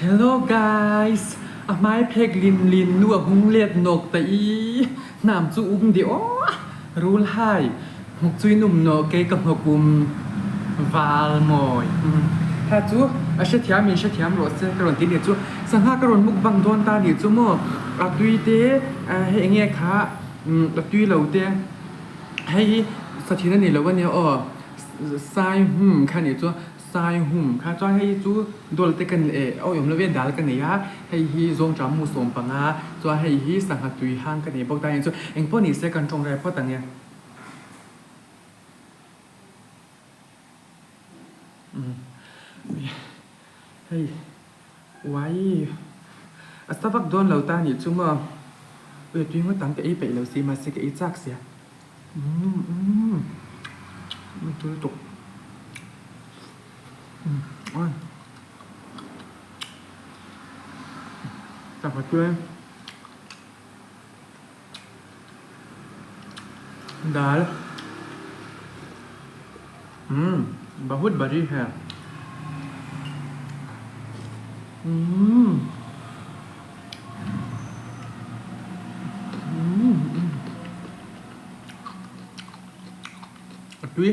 Hello guys อะไม้เพกลินลินนัวหุงเลียดนกแต่อีน้ำจูอุ้มเดียวรู้ไล่หกจุยหนุ่มโนเกกับหกุมวาลมอยถ้าจูอาเชทียมีเชทียมรถเซกรอนที่เดียวจูสังหากรอนมุกบังโดนตาเดียวจูโมอัตุยเตให้เงี้ยค่ะอัตุยเหล่าเตให้สถิตนี่แล้ววันนี้ทรายค่ะเนี่ยจูทรายค่ะจ้าให้จูโดนเตกันเอาอย่างละเวียดาลกันเนี่ยให้ฮีทรงจำมูสมปังจ้าให้ฮีสังหตุยห้างกันเนี่ยบอกได้ยังจูเองพวกนี้เสกันตรงไรเพราะต่างเนี่ยเฮ้ยไว้สตาร์บัคโดนเราตาเนี่ยจูมาตุ้ยว่าตั้งกับไอ้ไปแล้วสิมาเสกไอ้จักเสียมันตัวตกอ้อยจับมาช่วยได้बहुत बड़ी है Tuy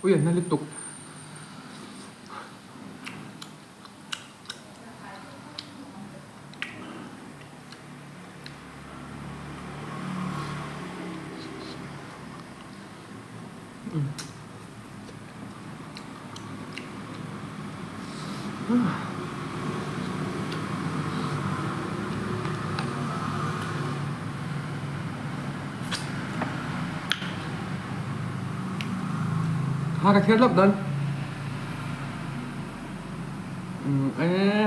ui nó liên tục hai cái thiết lấp đơn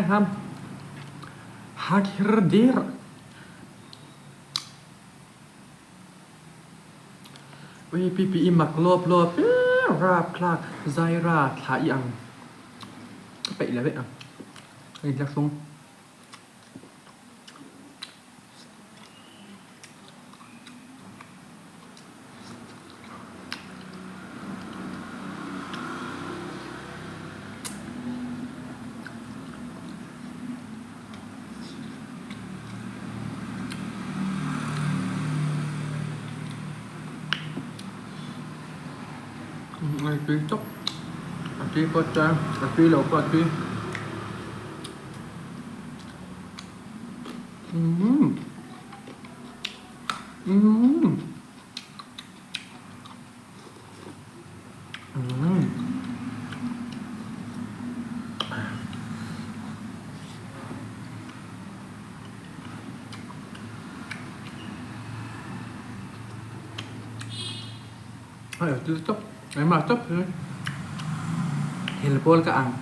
ham hakir dir ui pipi mặc lộp lộp rap clark zaira thả yang vậy là vậy à hình chắc xuống này tuy chốc tuy có trang tuy lẩu có tuy ở tuy chốc cái mà chốc thôi hiện là bol cả ăn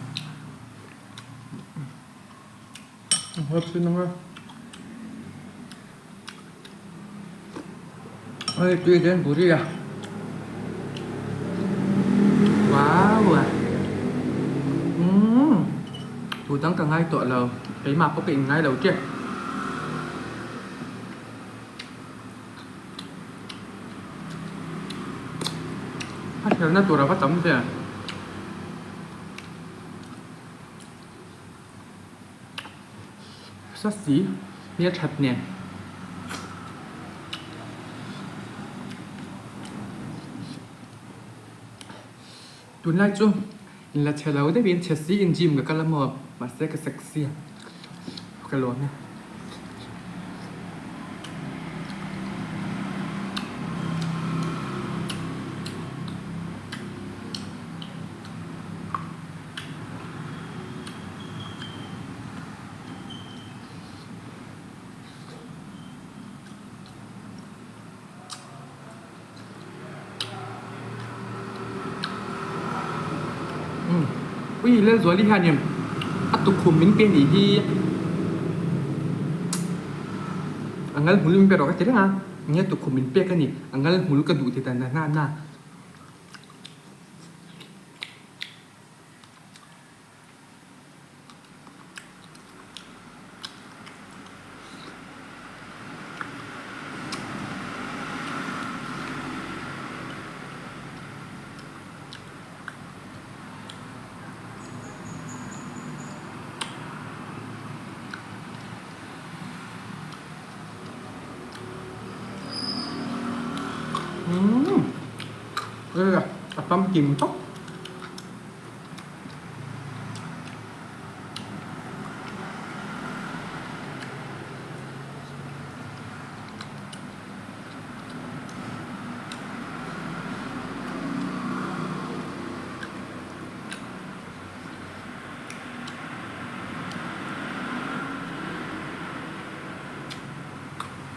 hấp xin nó ơi tuy đến bún đi à wow à thủ tăng cả ngay tội là cái mà có cái ngay đầu chưa phát hiện ra tụi nó phát tấm thế à sát xí nhét thật nè tuần này chú là chờ lâuได้เป็นเชสซี่อินจิมกับกะละหมอมาเซ็กกับเซ็กซี่กะโหลนะอุ้ยเล่นสวยลิฮาเนี่ยอัตุคุมมิ้นเป็นอีที่อังงั้นหูลิ้นเป็นหรอกจะได้ฮะเนี่ยตุคุมมิ้นเป็นกันนี่อังงั้นหูลิ้นกระดูกที่แต่หน้า 음, 여기가 쌈김떡?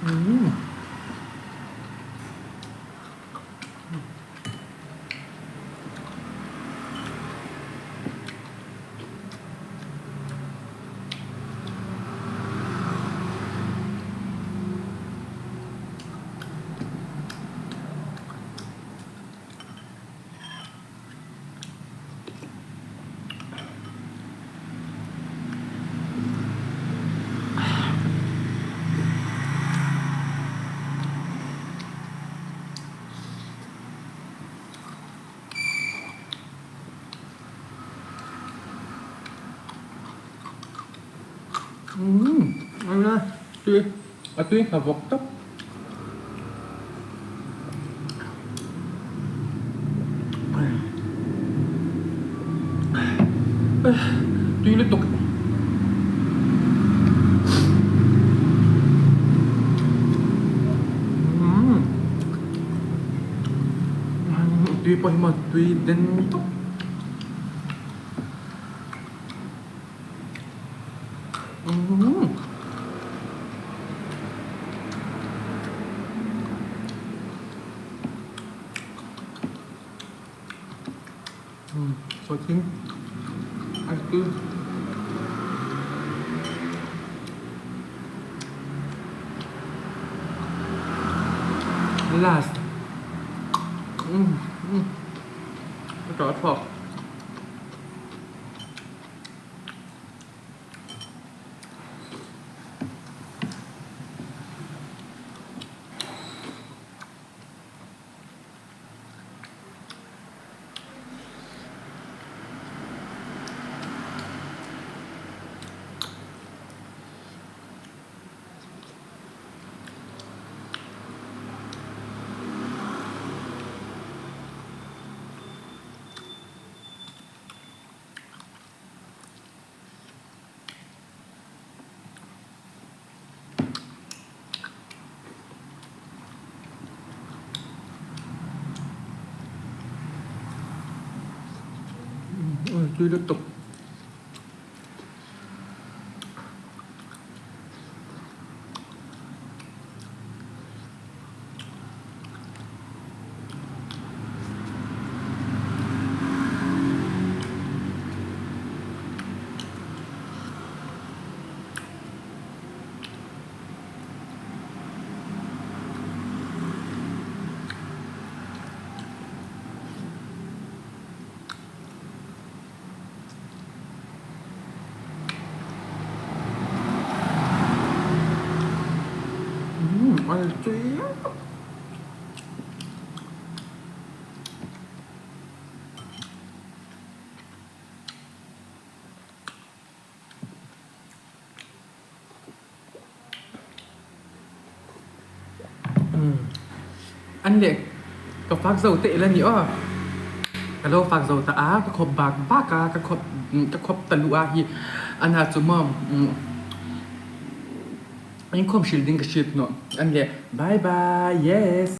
음. Ăn ra tươi tươi là vọt tóc tươi liên tục tươi bồi mà tươi đến tóc sôi chín ăn tươi last rất phọt tươi liên tục 알지? Anh để có phát dầu tệ lên nữa cái đâu phát dầu ta á cái khop bạc bạc à cái khop tà lụa hi anh hạt chúng mầm anh không shielding cái shit nó anh để bye bye yes